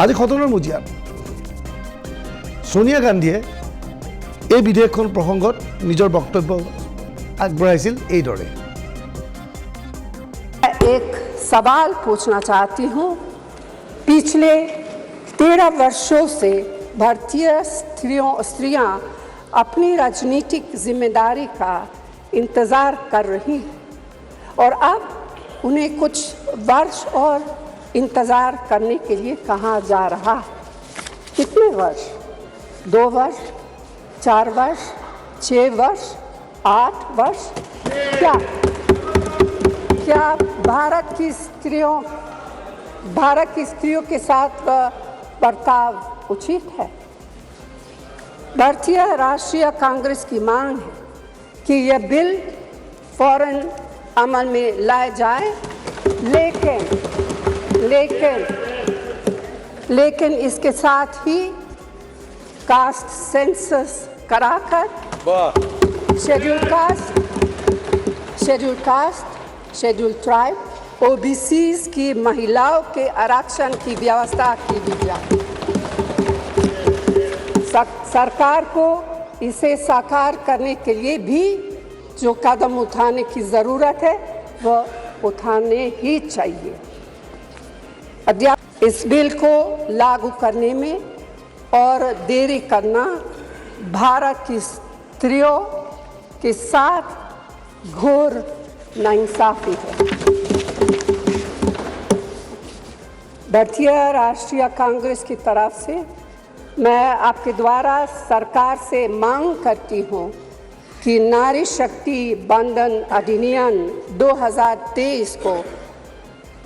আজি সদনৰ মজিয়াত সোনিয়া গান্ধীয়ে এই বিধেয়কখন প্ৰসংগত নিজৰ বক্তব্য আগবঢ়াইছিল এইদৰে। एक सवाल पूछना चाहती हूँ। पिछले 13 वर्षों से भारतीय स्त्रियां अपनी राजनीतिक जिम्मेदारी का इंतज़ार कर रही हैं और अब उन्हें कुछ वर्ष और इंतज़ार करने के लिए कहा जा रहा है। कितने वर्ष? 2 वर्ष, 4 वर्ष, 6 वर्ष, 8 वर्ष? क्या भारत की स्त्रियों के साथ बर्ताव उचित है? भारतीय राष्ट्रीय कांग्रेस की मांग है कि यह बिल फौरन अमल में लाया जाए, लेकिन इसके साथ ही कास्ट सेंसस कराकर schedule caste, schedule tribe, OBCs की महिलाओं के आरक्षण की व्यवस्था की भी जाए। सरकार को इसे साकार करने के लिए भी जो कदम उठाने की ज़रूरत है वह उठाने ही चाहिए। इस बिल को लागू करने में और देरी करना भारत की स्त्रियों के साथ घोर नाइंसाफी है। भारतीय राष्ट्रीय कांग्रेस की तरफ से मैं आपके द्वारा सरकार से मांग करती हूँ कि नारी शक्ति बंधन अधिनियम 2023 को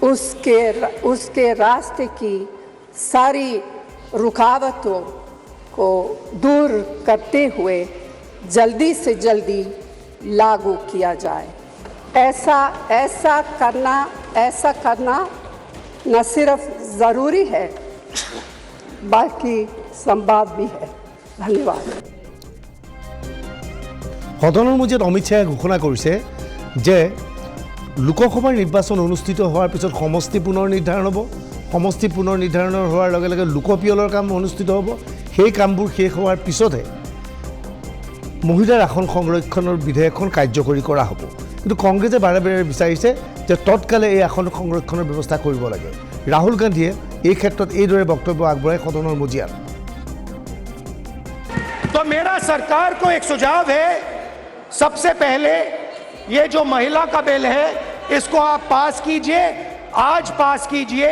उसके रास्ते की सारी रुकावटों को दूर करते हुए जल्दी से जल्दी लागू किया जाए। ऐसा करना न सिर्फ ज़रूरी है बल्कि संभव भी है। धन्यवाद। সদনৰ মজিয়াত অমিত শ্বাহে ঘোষণা কৰিছে যে লোকসভাৰ নিৰ্বাচন অনুষ্ঠিত হোৱাৰ পিছত সমষ্টি পুনৰ নিৰ্ধাৰণ হ'ব। সমষ্টি পুনৰ নিৰ্ধাৰণ হোৱাৰ লগে লগে লোকপিয়লৰ কাম অনুষ্ঠিত হ'ব। সেই কামবোৰ শেষ হোৱাৰ পিছতহে মহিলাৰ আসন সংৰক্ষণৰ বিধেয়কখন কাৰ্যকৰী কৰা হ'ব। কিন্তু কংগ্ৰেছে বাৰে বাৰে বিচাৰিছে যে তৎকালে এই আসন সংৰক্ষণৰ ব্যৱস্থা কৰিব লাগে। ৰাহুল গান্ধীয়ে এই ক্ষেত্ৰত এইদৰে বক্তব্য আগবঢ়াই সদনৰ মজিয়াত। तो मेरा सरकार को एक सुझाव है, सबसे पहले ये जो महिला का बिल है इसको आप पास कीजिए, आज पास कीजिए,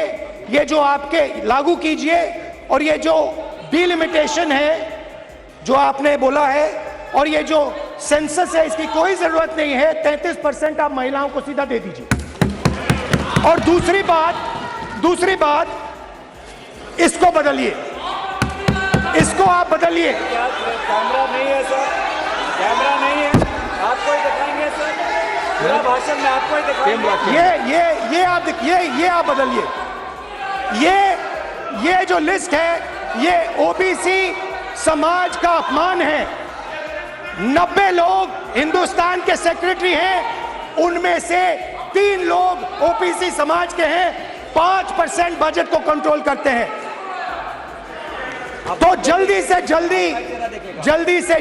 ये जो आपके लागू कीजिए। और ये जो डिलिमिटेशन है जो आपने बोला है और ये जो सेंसस है इसकी कोई जरूरत नहीं है। 33% आप महिलाओं को सीधा दे दीजिए। और दूसरी बात इसको बदलिए, इसको आप बदलिए। कैमरा नहीं है सर, कैमरा नहीं है, आपको ही दिखाएंगे सर, पूरा भाषण में आपको ही दिखाएंगे। ये आप बदलिए। ये जो लिस्ट है ये ओबीसी समाज का अपमान है। 90 लोग हिंदुस्तान के सेक्रेटरी हैं, उनमें से 3 लोग ओबीसी समाज के हैं, 5% बजट को कंट्रोल करते हैं। तो जल्दी से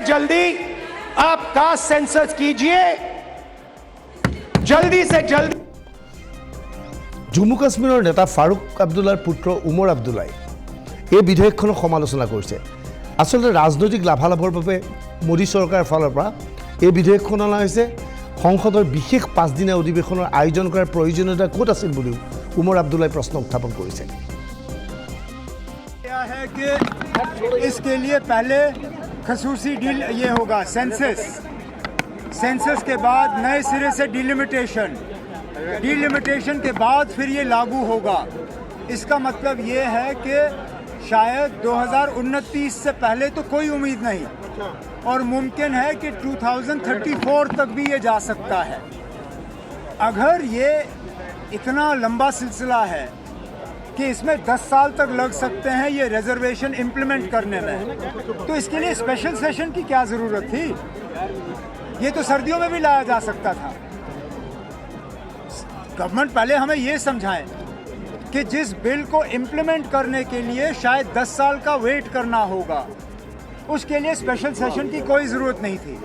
जल्दी आप कास्ट सेंसस कीजिए, जल्दी से जल्दी। জম্মু কাশ্মীৰৰ নেতা ফাৰুক আব্দুল্লাৰ পুত্ৰ উমৰ আব্দুল্লাই এই বিধেয়কখনক সমালোচনা কৰিছে। আচলতে ৰাজনৈতিক লাভালাভৰ বাবে মোদী চৰকাৰৰ ফালৰ পৰা এই বিধেয়কখন অনা হৈছে। সংসদৰ বিশেষ 5 দিনীয়া অধিৱেশনৰ আয়োজন কৰাৰ প্ৰয়োজনীয়তা ক'ত আছিল বুলিও উমৰ আব্দুল্লাই প্ৰশ্ন উত্থাপন কৰিছে। है कि इसके लिए पहले खसूसी डील ये होगा सेंसस के बाद नए सिरे से डिलिमिटेशन के बाद फिर ये लागू होगा। इसका मतलब ये है कि शायद 2029 से पहले तो कोई उम्मीद नहीं और मुमकिन है कि 2034 तक भी ये जा सकता है। अगर ये इतना लंबा सिलसिला है कि इसमें 10 साल तक लग सकते हैं ये रिजर्वेशन इम्प्लीमेंट करने में, तो इसके लिए स्पेशल सेशन की क्या ज़रूरत थी? ये तो सर्दियों में भी लाया जा सकता था। गवर्नमेंट पहले हमें ये समझाएं कि जिस बिल को इम्प्लीमेंट करने के लिए शायद 10 साल का वेट करना होगा, उसके लिए स्पेशल सेशन की कोई ज़रूरत नहीं थी।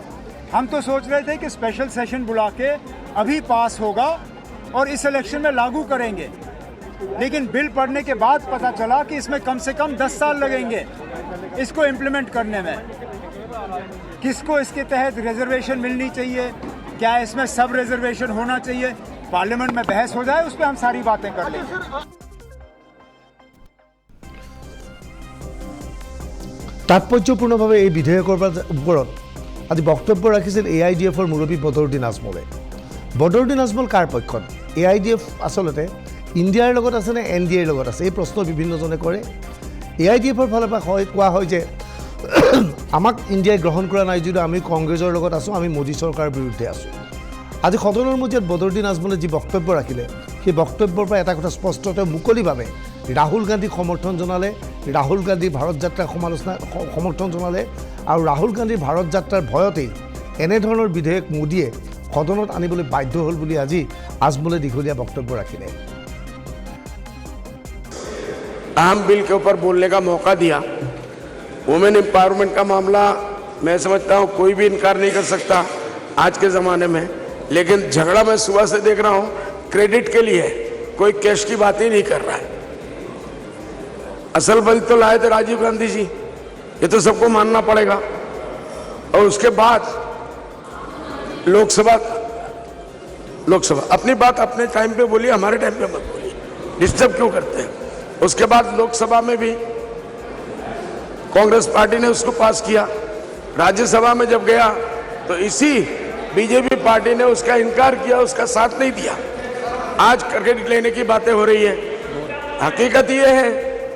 हम तो सोच रहे थे कि स्पेशल सेशन बुला के अभी पास होगा और इस इलेक्शन में लागू करेंगे, लेकिन बिल पढ़ने के बाद पता चला कि इसमें कम से कम 10 साल लगेंगे इसको इम्प्लीमेंट करने में। किसको इसके तहत रिजर्वेशन मिलनी चाहिए, क्या इसमें सब रिजर्वेशन होना चाहिए, पार्लियामेंट में बहस हो जाए, उस पर हम सारी बातें कर लेंगे। তাৎপৰ্যপূৰ্ণভাৱে এই বিধেয়কৰ ওপৰত আজি বক্তব্য ৰাখিছিল AIDFৰ মুৰব্বী বদৰুদ্দিন আজমলে। বদৰুদ্দিন আজমল কাৰ পক্ষত? AIDF আচলতে ইণ্ডিয়াৰ লগত আছে নে NDAৰ লগত আছে, এই প্ৰশ্ন বিভিন্নজনে কৰে। AIDFৰ ফালৰ পৰা কোৱা হয় যে আমাক ইণ্ডিয়াই গ্ৰহণ কৰা নাই যদিও আমি কংগ্ৰেছৰ লগত আছোঁ, আমি মোদী চৰকাৰৰ বিৰুদ্ধে আছোঁ। আজি সদনৰ মজিয়াত বদৰুদ্দিন আজমলে যি বক্তব্য ৰাখিলে, সেই বক্তব্যৰ পৰা এটা কথা স্পষ্ট, তেওঁ মুকলিভাৱে ৰাহুল গান্ধীক সমৰ্থন জনালে, ৰাহুল গান্ধীৰ ভাৰত যাত্ৰাৰ সমৰ্থন জনালে আৰু ৰাহুল গান্ধীৰ ভাৰত যাত্ৰাৰ ভয়তেই এনেধৰণৰ বিধেয়ক মোদীয়ে সদনত আনিবলৈ বাধ্য হ'ল বুলি আজি আজমলে দীঘলীয়া বক্তব্য ৰাখিলে। अहम बिल के ऊपर बोलने का मौका दिया। वुमेन एम्पावरमेंट का मामला मैं समझता हूँ कोई भी इनकार नहीं कर सकता आज के ज़माने में, लेकिन झगड़ा मैं सुबह से देख रहा हूँ क्रेडिट के लिए, कोई कैश की बात ही नहीं कर रहा है। असल बिल तो लाए थे राजीव गांधी जी, ये तो सबको मानना पड़ेगा। और उसके बाद लोकसभा अपनी बात अपने टाइम पे बोलिए, हमारे टाइम पे मत बोलिए, डिस्टर्ब क्यों करते हैं। उसके बाद लोकसभा में भी कांग्रेस पार्टी ने उसको पास किया। राज्यसभा में जब गया तो इसी बीजेपी पार्टी ने उसका इनकार किया, उसका साथ नहीं दिया। आज क्रेडिट लेने की बातें हो रही है। हकीकत ये है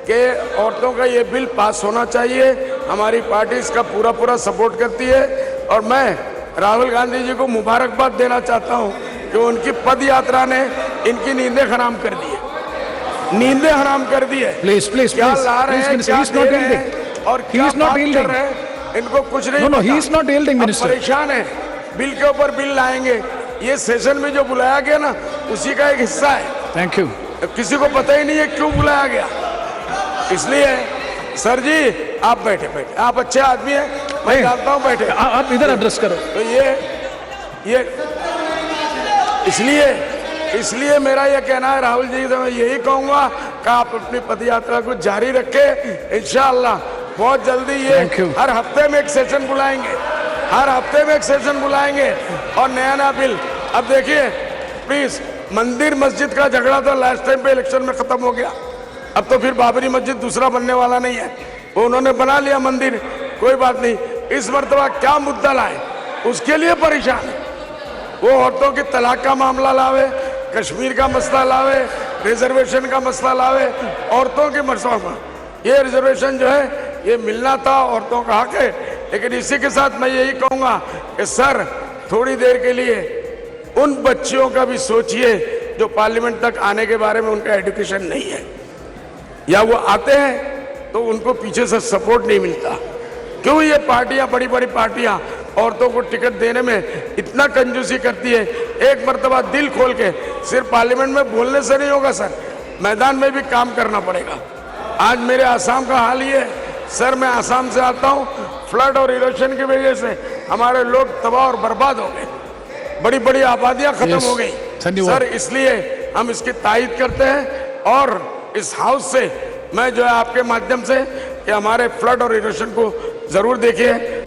कि औरतों का ये बिल पास होना चाहिए, हमारी पार्टी इसका पूरा पूरा सपोर्ट करती है। और मैं राहुल गांधी जी को मुबारकबाद देना चाहता हूँ कि उनकी पद यात्रा ने इनकी नींदें हराम कर दी है, नींदें हराम कर दी है। प्लीज क्या ला रहे हैं, क्या दे रहे हैं और क्या बात कर रहे हैं, इनको कुछ नहीं पता। he is not yielding, अब minister. परेशान है, बिल के ऊपर बिल लाएंगे। ये सेशन में जो बुलाया गया ना, उसी का एक हिस्सा है। Thank you. किसी को पता ही नहीं है क्यों बुलाया गया। इसलिए सर जी आप बैठे, आप अच्छे आदमी हैं, मैं जानता हूँ, बैठे। आप इधर एड्रेस करो। तो ये इसलिए मेरा ये कहना है राहुल जी से, मैं यही कहूंगा कि आप अपनी पद यात्रा को जारी रखें। इंशाअल्लाह बहुत जल्दी ये हर हफ्ते में एक सेशन बुलाएंगे, हर हफ्ते में एक सेशन बुलाएंगे और नया बिल। अब देखिए प्लीज, मंदिर मस्जिद का झगड़ा तो लास्ट टाइम पे इलेक्शन में खत्म हो गया। अब तो फिर बाबरी मस्जिद दूसरा बनने वाला नहीं है, वो उन्होंने बना लिया मंदिर, कोई बात नहीं। इस मर्तबा क्या मुद्दा लाए उसके लिए परेशान है। वो औरतों की तलाक का मामला लावे, कश्मीर का मसला लावे, रिजर्वेशन का मसला लावे, औरतों के मसला में ये रिजर्वेशन जो है ये मिलना था, औरतों का हक है। लेकिन इसी के साथ मैं यही कहूँगा कि सर थोड़ी देर के लिए उन बच्चियों का भी सोचिए जो पार्लियामेंट तक आने के बारे में उनका एजुकेशन नहीं है, या वो आते हैं तो उनको पीछे से सपोर्ट नहीं मिलता। क्यों ये पार्टियां, बड़ी बड़ी पार्टियां औरतों को टिकट देने में इतना कंजूसी करती है। एक मर्तबा दिल खोल के, सिर्फ पार्लियामेंट में बोलने से नहीं होगा सर, मैदान में भी काम करना पड़ेगा। आज मेरे आसाम का हाल ये है सर, मैं आसाम से आता हूँ, फ्लड और इरोशन की वजह से हमारे लोग तबाह और बर्बाद हो गए, बड़ी बड़ी आबादियां खत्म हो गई सर। इसलिए हम इसकी तायीद करते हैं और इस हाउस से मैं जो है आपके माध्यम से कि हमारे फ्लड और इरोशन को जरूर देखिए।